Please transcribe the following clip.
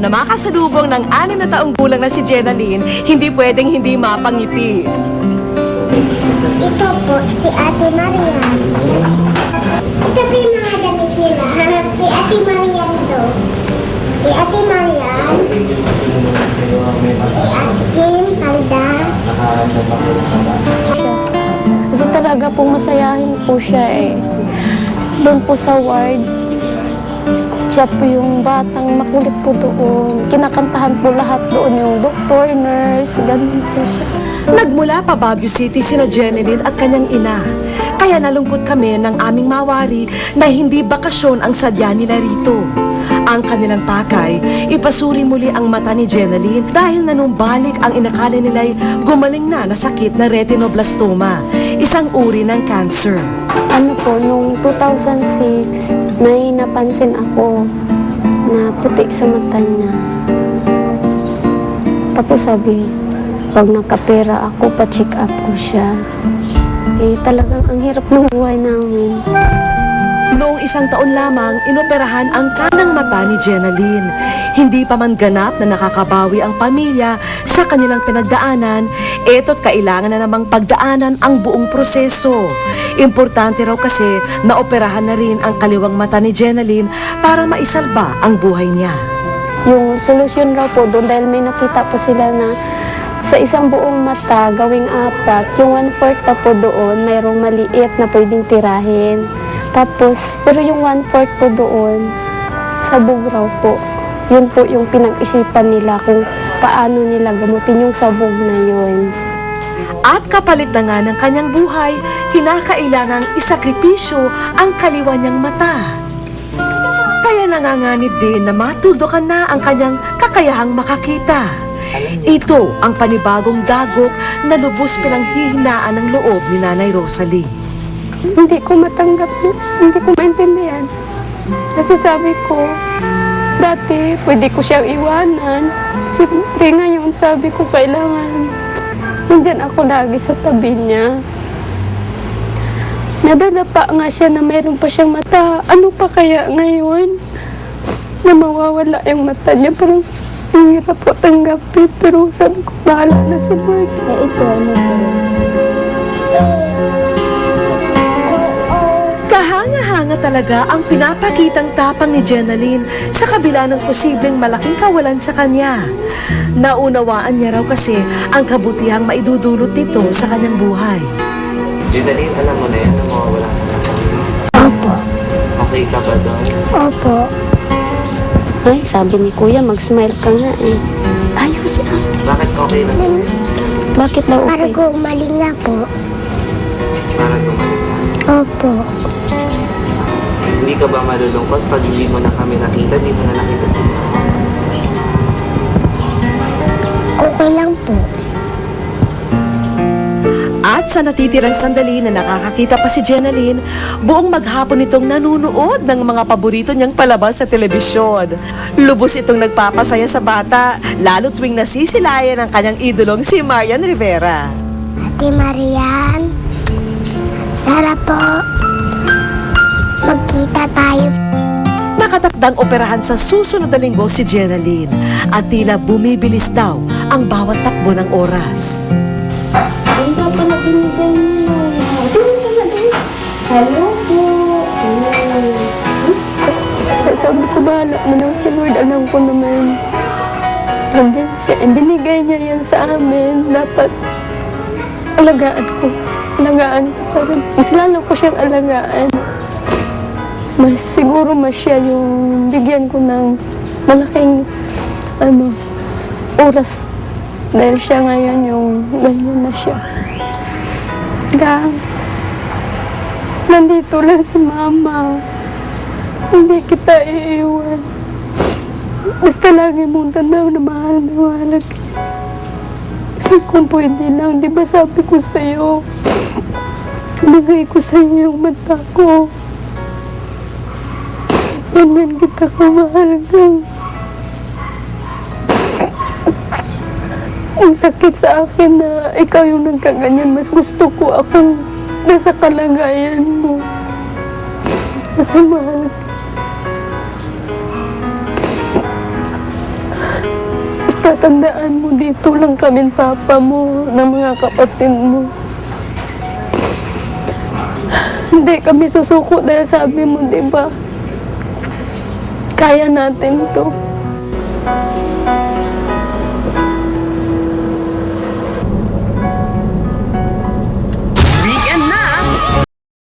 na makasalubong ng 6 na taong gulang na si Jenaline, hindi pwedeng hindi mapangiti. Ito po, si Ate Marian. Ito po yung mga damit nila. Si Ate Marian to. Si Ate Marian. Si Ate Kim, Palda. Kasi talaga pong masayahin po siya eh. Doon po sa ward, siya po yung batang makulit po doon. Kinakantahan po lahat doon yung doktor, nurse, ganun po siya. Nagmula pa Baguio City sina Jenaline at kanyang ina. Kaya nalungkot kami ng aming mawari na hindi bakasyon ang sadya nila rito. Ang kanilang pakay, ipasuri muli ang mata ni Jenaline dahil nanumbalik ang inakala nila'y gumaling na sakit na retinoblastoma, isang uri ng cancer. Ano po, noong 2006, may napansin ako na puti sa mata niya. Tapos sabi, pag nakapera ako, pa-check up ko siya. Eh, talagang ang hirap ng buhay namin. Noong 1 taon lamang, inoperahan ang kanang mata ni Jenaline. Hindi pa man ganap na nakakabawi ang pamilya sa kanilang pinagdaanan, eto't kailangan na namang pagdaanan ang buong proseso. Importante raw kasi na operahan na rin ang kaliwang mata ni Jenaline para maisalba ang buhay niya. Yung solusyon raw po doon, dahil may nakita po sila na sa isang buong mata, gawing 4, yung 1/4 pa po doon, mayroong maliit na pwedeng tirahin. Tapos, pero yung 1/4 po doon, sabog raw po. Yun po yung pinag-isipan nila kung paano nila gamutin yung sabog na yun. At kapalit na nga ng kanyang buhay, kinakailangang isakripisyo ang kaliwa niyang mata. Kaya nanganganib din na matuldukan na ang kanyang kakayahang makakita. Ito ang panibagong dagok na lubos pinanghihinaan ng loob ni Nanay Rosalie. Hindi ko matanggap, hindi ko maintindihan. Kasi sabi ko, dati pwede ko siyang iwanan. Siyempre ngayon sabi ko kailangan nandyan ako lagi sa tabi niya. Nadadapa nga siya na mayroon pa siyang mata. Ano pa kaya ngayon na mawawala yung mata niya? Parang hirap po tanggapin. Pero sabi ko, bahala na si Lord. Ito ano po. Kahanga-hanga talaga ang pinapakitang tapang ni Jenaline sa kabila ng posibleng malaking kawalan sa kanya. Naunawaan niya raw kasi ang kabutihang maidudulot nito sa kanyang buhay. Jenaline, alam mo na yan na mawawala ka na. Opo. Okay ka ba doon? Opo. Ay, sabi ni Kuya, mag-smile ka nga eh. Ayos ah. Bakit okay lang sa'yo? Bakit daw Para okay? gumaling na po. Para gumaling ka. Opo. Hindi ka ba malulungkot pag hindi mo na kami nakita, hindi mo na nakita si Mama? Okay lang po. At sa natitirang sandali na nakakakita pa si Jenaline, buong maghapon itong nanunood ng mga paborito niyang palabas sa telebisyon. Lubos itong nagpapasaya sa bata, lalo tuwing nasisilayan ang kanyang idolong si Marian Rivera. Ate Marian, sana po magkita tayo. Nakatakdang operahan sa susunod na linggo si Jenaline at tila bumibilis daw ang bawat takbo ng oras. Ang papa na binigay niyo. Hello po. Sabi ko, bahala na lang si Lord. Alam ko naman. Andyan siya. Binigay niya yan sa amin. Dapat alagaan ko. Alagaan ko pa rin. Mas lalo ko siyang alagaan. Mas siguro mas siya yung bigyan ko ng malaking oras. Dahil siya ngayon yung ganyan na siya. Nandito lang si Mama. Hindi kita iiwan. Basta lagi mong tandaan na mahal na mahal kita. Kasi kung pwede lang, di ba sabi ko sa'yo, bigay ko sa'yo yung mata ko. Ganyan kita kamahal ka. Ang sakit sa akin na ikaw yung nagkaganyan. Mas gusto ko akong nasa kalagayan mo. Kasi mahal ka. Tatandaan mo, dito lang kami papa mo, ng mga kapatid mo. Hindi kami susuko dahil sabi mo, di ba? Kaya natin to.